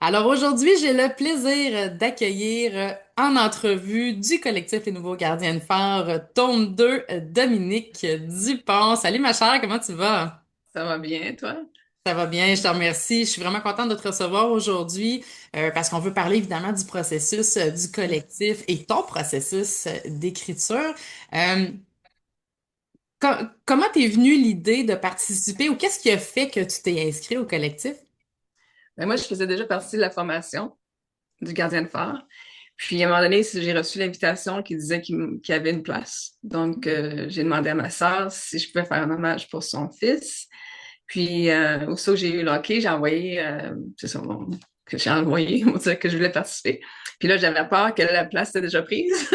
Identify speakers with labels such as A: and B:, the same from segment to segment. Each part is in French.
A: Alors aujourd'hui, j'ai le plaisir d'accueillir en entrevue du collectif Les Nouveaux Gardiens de Phare, tome 2, Dominique Dupont. Salut ma chère, comment tu vas?
B: Ça va bien, toi?
A: Ça va bien, je te remercie. Je suis vraiment contente de te recevoir aujourd'hui parce qu'on veut parler évidemment du processus du collectif et ton processus d'écriture. Euh, comment t'es venue l'idée de participer ou qu'est-ce qui a fait que tu t'es inscrit au collectif?
B: Ben, moi, je faisais déjà partie de la formation du gardien de phare. Puis, à un moment donné, j'ai reçu l'invitation qui disait qu'il y avait une place. Donc, j'ai demandé à ma sœur si je pouvais faire un hommage pour son fils. Puis, aussitôt que j'ai eu le OK, j'ai envoyé, c'est ça, que j'ai envoyé, on dirait que je voulais participer. Puis là, j'avais peur que la place était déjà prise.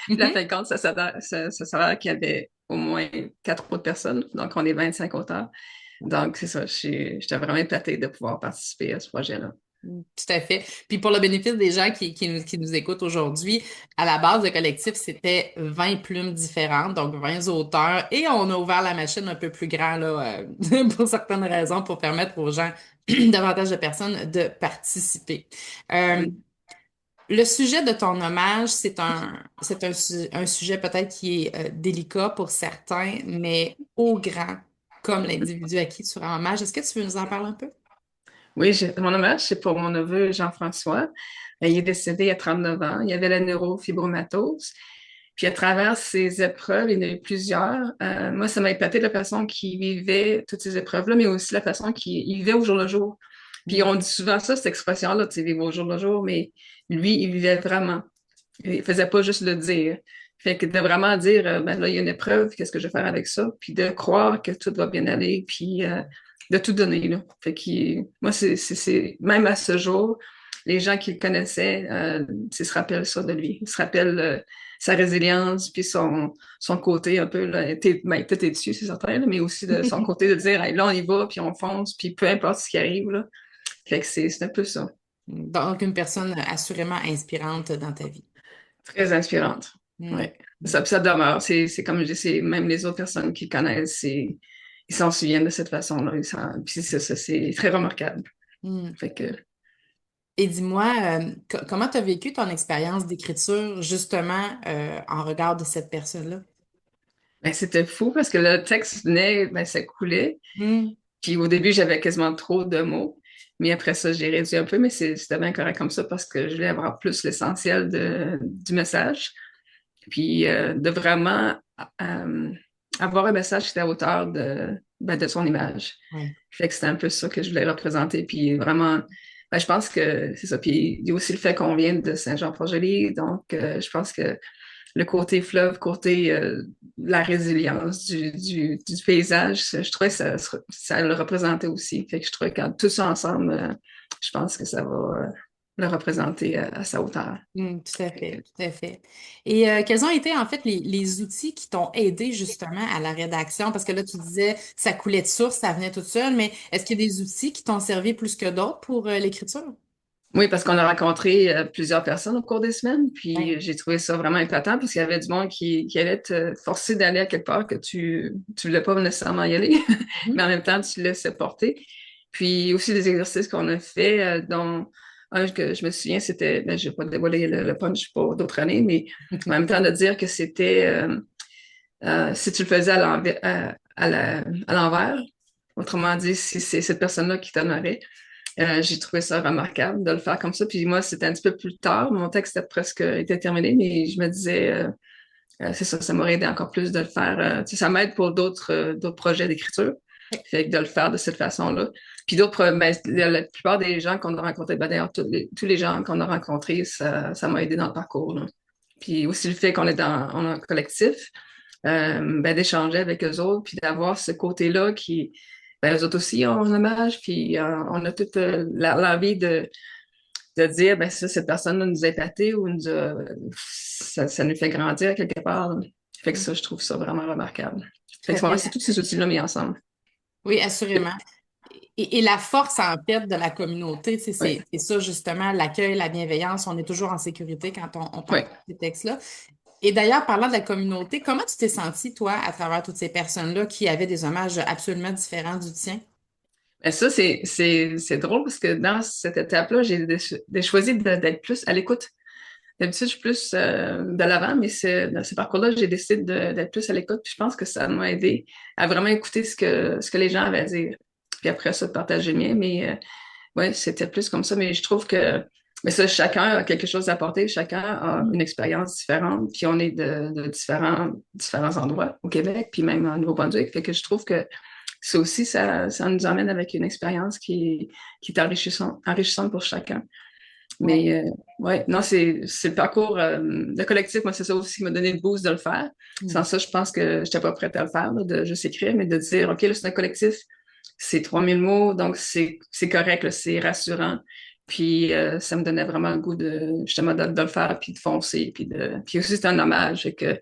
B: Puis, la fin de compte, ça s'avère qu'il y avait au moins quatre autres personnes. Donc, on est 25 auteurs. Donc, c'est ça, j'étais vraiment épatée de pouvoir participer à ce projet-là.
A: Tout à fait. Puis pour le bénéfice des gens qui nous écoutent aujourd'hui, à la base, le collectif, c'était 20 plumes différentes, donc 20 auteurs, et on a ouvert la machine un peu plus grand là, pour certaines raisons, pour permettre aux gens, davantage de personnes, de participer. Euh,
B: Oui.
A: le sujet de ton hommage, un sujet peut-être qui est délicat pour certains, mais au grand, comme l'individu à qui tu rends hommage. Est-ce que tu veux nous en parler un peu?
B: Oui, mon hommage, c'est pour mon neveu Jean-François. Il est décédé à 39 ans. Il avait la neurofibromatose. Puis à travers ces épreuves, il y en a eu plusieurs. Moi, ça m'a épaté de la façon qu'il vivait toutes ces épreuves-là, mais aussi la façon qu'il vivait au jour le jour. Puis on dit souvent ça, cette expression-là, tu sais, vivre au jour le jour, mais lui, il vivait vraiment. Il faisait pas juste le dire. Fait que de vraiment dire, ben là, il y a une épreuve, qu'est-ce que je vais faire avec ça? Puis de croire que tout va bien aller, puis de tout donner, là. Fait que moi, même à ce jour, les gens qui le connaissaient, ils se rappellent ça de lui. Ils se rappellent sa résilience, puis son côté un peu, là, ben, tout est dessus, c'est certain, là, mais aussi de son côté de dire, hey, là, on y va, puis on fonce, puis peu importe ce qui arrive, là. Fait que c'est un peu ça.
A: Donc, une personne assurément inspirante dans ta vie.
B: Très inspirante.
A: Mm.
B: Ouais. Ça demeure. C'est comme je dis, c'est même les autres personnes qui le connaissent, ils s'en souviennent de cette façon-là. Puis c'est très remarquable.
A: Mm.
B: Fait que,
A: Et dis-moi, comment tu as vécu ton expérience d'écriture justement en regard de cette personne-là?
B: ben, c'était fou parce que le texte venait, ben, ça coulait.
A: Mm.
B: Puis au début, j'avais quasiment trop de mots. Mais après ça, j'ai réduit un peu, mais c'était bien correct comme ça parce que je voulais avoir plus l'essentiel du message. Puis de vraiment euh, avoir un message qui était à hauteur de son image.
A: Ouais.
B: Fait que c'était un peu ça que je voulais représenter. Puis vraiment, ben, je pense que c'est ça. Puis il y a aussi le fait qu'on vient de Saint-Jean-Port-Joli. Donc, je pense que le côté fleuve, côté la résilience du paysage, je trouvais que ça le représentait aussi. Fait que je trouvais que tout ça ensemble, je pense que ça va le représenter à sa hauteur.
A: Mm, tout à fait, tout à fait. Et quels ont été en fait les outils qui t'ont aidé justement à la rédaction? Parce que là, tu disais ça coulait de source, ça venait tout seul, mais est-ce qu'il y a des outils qui t'ont servi plus que d'autres pour l'écriture?
B: Oui, parce qu'on a rencontré plusieurs personnes au cours des semaines,
A: Ouais.
B: puis j'ai trouvé ça vraiment épatant parce qu'il y avait du monde qui allait te forcer d'aller à quelque part que tu voulais pas nécessairement y aller, mais en
A: Mhm.
B: même temps, tu te laissais porter. Puis aussi des exercices qu'on a fait, dont un que je me souviens, c'était, ben, je vais pas dévoiler le punch pour d'autres années, mais en même temps de dire que c'était, si tu le faisais à l'envers, autrement dit, si c'est cette personne-là qui t'honorait, j'ai trouvé ça remarquable de le faire comme ça. Puis moi, c'était un petit peu plus tard. Mon texte était presque était terminé, mais je me disais, c'est ça, ça m'aurait aidé encore plus de le faire. Tu sais, ça m'aide pour d'autres projets d'écriture. Fait que de le faire de cette façon-là. Puis ben, la plupart des gens qu'on a rencontrés, ben, d'ailleurs, tous les gens qu'on a rencontrés, ça m'a aidé dans le parcours, là. Puis aussi le fait qu'on est on a un collectif, ben, d'échanger avec eux autres, puis d'avoir ce côté-là qui, ben, eux autres aussi ont un hommage, puis on a toute l'envie de dire, ben, ça, cette personne nous a épaté ou ça nous fait grandir quelque part, là. Fait que ça, je trouve ça vraiment remarquable.
A: Tout
B: Fait
A: à
B: que
A: fait.
B: c'est tous ces outils-là mis ensemble.
A: Oui, assurément. Et la force, en fait, de la communauté, tu sais,
B: Oui,
A: c'est ça, justement, l'accueil, la bienveillance. On est toujours en sécurité quand on
B: oui.
A: partage ces textes-là. Et d'ailleurs, parlant de la communauté, comment tu t'es senti, toi, à travers toutes ces personnes-là qui avaient des hommages absolument différents du tien?
B: Mais ça, c'est drôle parce que dans cette étape-là, choisi d'être plus à l'écoute. D'habitude, je suis plus de l'avant, mais dans ce parcours-là, j'ai décidé d'être plus à l'écoute. Puis je pense que ça m'a aidé à vraiment écouter ce que les gens avaient à dire. Puis après ça, de partager le mien. Mais ouais, c'était plus comme ça. Mais je trouve que mais ça, chacun a quelque chose à apporter. Chacun a une expérience différente. Puis on est de différents endroits au Québec, puis même en Nouveau-Brunswick. Fait que je trouve que ça aussi, ça nous emmène avec une expérience qui est enrichissante pour chacun.
A: Ouais.
B: Mais ouais, non, c'est le parcours, le collectif, moi, c'est ça aussi qui m'a donné le boost de le faire.
A: Mm.
B: Sans ça, je pense que j'étais pas prête à le faire, là, de juste écrire, mais de dire, OK, là, c'est un collectif, c'est 3 000 mots, donc c'est correct, là, c'est rassurant. Puis ça me donnait vraiment le goût justement, de le faire, puis de foncer, puis aussi, c'est un hommage, et que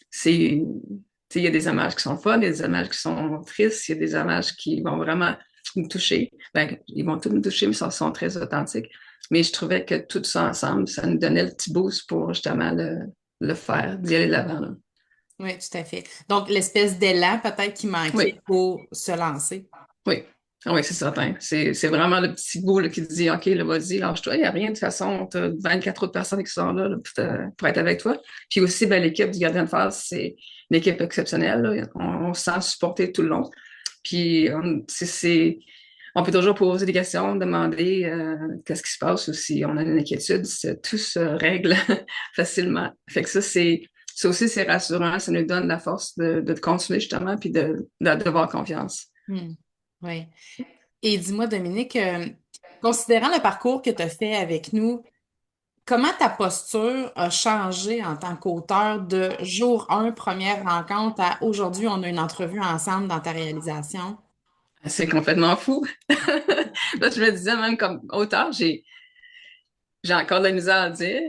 B: c'est, tu sais, il y a des hommages qui sont fun, il y a des hommages qui sont tristes, il y a des hommages qui vont vraiment me toucher. Ben, ils vont tous me toucher, mais ils sont très authentiques. Mais je trouvais que tout ça ensemble, ça nous donnait le petit boost pour justement le faire, d'y aller de l'avant, là.
A: Oui, tout à fait. Donc, l'espèce d'élan peut-être qui manquait
B: Oui,
A: pour se lancer.
B: oui. Ah oui, c'est certain. C'est vraiment le petit bout là, qui te dit, OK, là, vas-y, lâche-toi. Il n'y a rien de toute façon. Tu as 24 autres personnes qui sont là, pour être avec toi. Puis aussi, ben, l'équipe du Gardien de Face, c'est une équipe exceptionnelle, là. On se sent supporté tout le long. Puis on peut toujours poser des questions, demander qu'est-ce qui se passe ou si on a une inquiétude. Tout se règle facilement. Fait que ça aussi, c'est rassurant. Ça nous donne la force de continuer justement puis d'avoir confiance.
A: Hmm. Oui. Et dis-moi, Dominique, considérant le parcours que tu as fait avec nous, comment ta posture a changé en tant qu'auteur de jour 1, première rencontre, à aujourd'hui, on a une entrevue ensemble dans ta réalisation?
B: C'est complètement fou. Là, je me disais même comme auteur, j'ai encore de la misère à dire.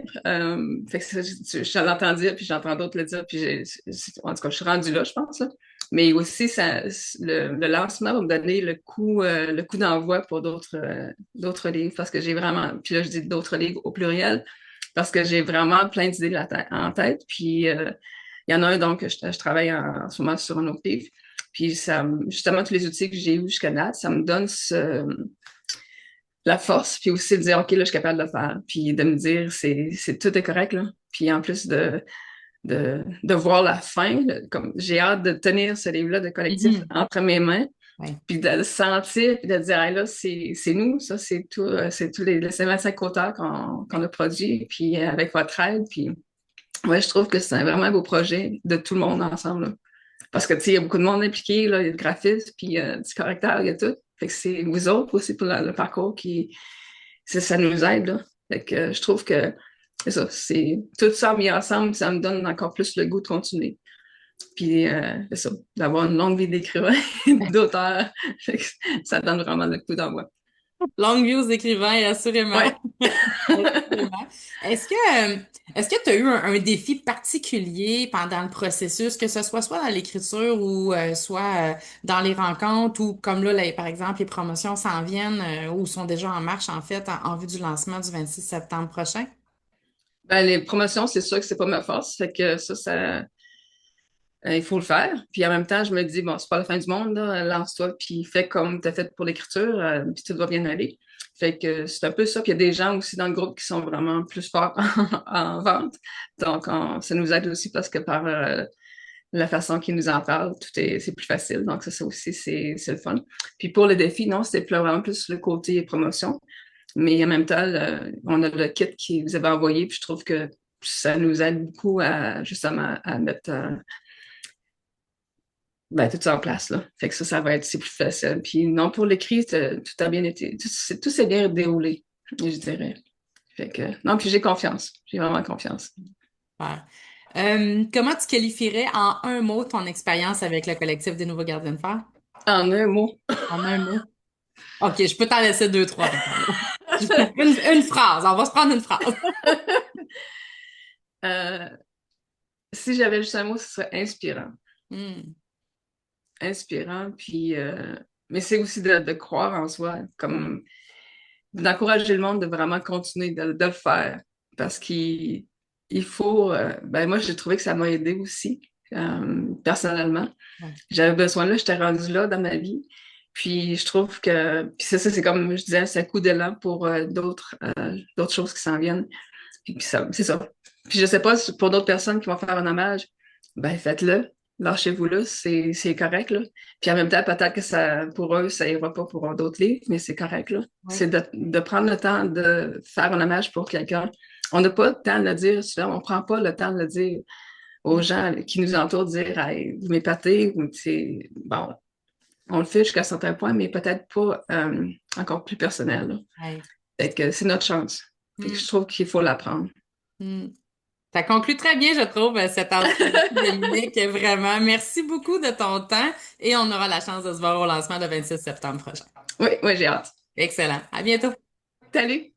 B: Fait que je l'entends dire, puis j'entends d'autres le dire, puis en tout cas, je suis rendue là, je pense, là. Mais aussi, le lancement va me donner le coup d'envoi pour d'autres livres, parce que j'ai vraiment, puis là, je dis d'autres livres au pluriel, parce que j'ai vraiment plein d'idées en tête, puis il y en a un, donc, je travaille en ce moment sur un autre livre, puis justement, tous les outils que j'ai eus jusqu'à date, ça me donne la force, puis aussi de dire, OK, là, je suis capable de le faire, puis de me dire, tout est correct, là. Puis en plus de voir la fin, là, comme j'ai hâte de tenir ce livre-là de collectif
A: Mhm.
B: entre mes mains,
A: Oui.
B: puis de le sentir, puis de dire, hey, là, c'est nous, ça, c'est tous les 25 auteurs qu'on a produits, puis avec votre aide, puis ouais, je trouve que c'est vraiment un beau projet de tout le monde ensemble, là. Parce que, tu sais, il y a beaucoup de monde impliqué, là, il y a le graphisme, puis du correcteur, il y a tout. Fait que c'est vous autres aussi pour le parcours ça nous aide, là. Fait que je trouve que c'est ça, c'est tout ça mis ensemble, ça me donne encore plus le goût de continuer. Puis c'est ça, d'avoir une longue vie d'écrivain, d'auteur, fait que ça donne vraiment le coup d'envoi.
A: Longue vie aux écrivains, assurément.
B: Ouais.
A: Assurément. Est-ce que, euh, est-ce que tu as eu un défi particulier pendant le processus, que ce soit dans l'écriture ou soit dans les rencontres ou comme là, par exemple, les promotions s'en viennent ou sont déjà en marche en fait en vue du lancement du 26 septembre prochain?
B: Ben, les promotions, c'est sûr que c'est pas ma force, fait que il faut le faire. Puis en même temps, je me dis, bon, c'est pas la fin du monde, là, lance-toi, puis fais comme tu as fait pour l'écriture, puis tout va bien aller. Fait que c'est un peu ça. Puis il y a des gens aussi dans le groupe qui sont vraiment plus forts en vente. Donc, ça nous aide aussi parce que par la façon qu'ils nous en parlent, c'est plus facile. Donc, ça aussi, c'est le fun. Puis pour le défi, non, c'était vraiment plus le côté promotion. Mais en même temps, on a le kit qui vous avait envoyé, puis je trouve que ça nous aide beaucoup à justement à mettre tout ça en place, là. Fait que c'est plus facile. Puis non, pour l'écrit, tout a bien été, tout s'est bien déroulé, je dirais. Fait que, non, puis j'ai confiance. J'ai vraiment confiance.
A: Super. Comment tu qualifierais en un mot ton expérience avec le collectif des Nouveaux Gardiens de Fer?
B: En un mot,
A: En un mot. OK, je peux t'en laisser deux, trois, mettons. Une phrase, on va se prendre une phrase.
B: euh, si j'avais juste un mot, ce serait inspirant.
A: Hmm.
B: Inspirant, puis, mais c'est aussi de croire en soi, comme d'encourager le monde de vraiment continuer de le faire. Parce qu'il faut, ben moi, j'ai trouvé que ça m'a aidé aussi, personnellement.
A: Ouais.
B: J'avais besoin là, j'étais rendue là dans ma vie. Puis je trouve que, puis c'est ça, c'est comme je disais, c'est un coup d'élan pour d'autres choses qui s'en viennent. Et puis ça, c'est ça. Puis je sais pas, pour d'autres personnes qui vont faire un hommage, ben faites-le. Lâchez-vous là, c'est correct, là. Puis en même temps, peut-être que ça, pour eux, ça ira pas pour d'autres livres, mais c'est correct, là.
A: Oui.
B: C'est de prendre le temps de faire un hommage pour quelqu'un. On n'a pas le temps de le dire, souvent, on prend pas le temps de le dire aux gens qui nous entourent, de dire, hey, vous m'épatez, ou c'est bon, on le fait jusqu'à un certain point, mais peut-être pas encore plus personnel, là.
A: Ouais.
B: Fait que c'est notre chance. Fait que
A: Mm,
B: je trouve qu'il faut l'apprendre.
A: mm. Ça conclut très bien, je trouve, cette entrevue, Dominique. Vraiment. Merci beaucoup de ton temps et on aura la chance de se voir au lancement le 26 septembre prochain.
B: Oui, oui, j'ai hâte.
A: Excellent. À bientôt.
B: Salut!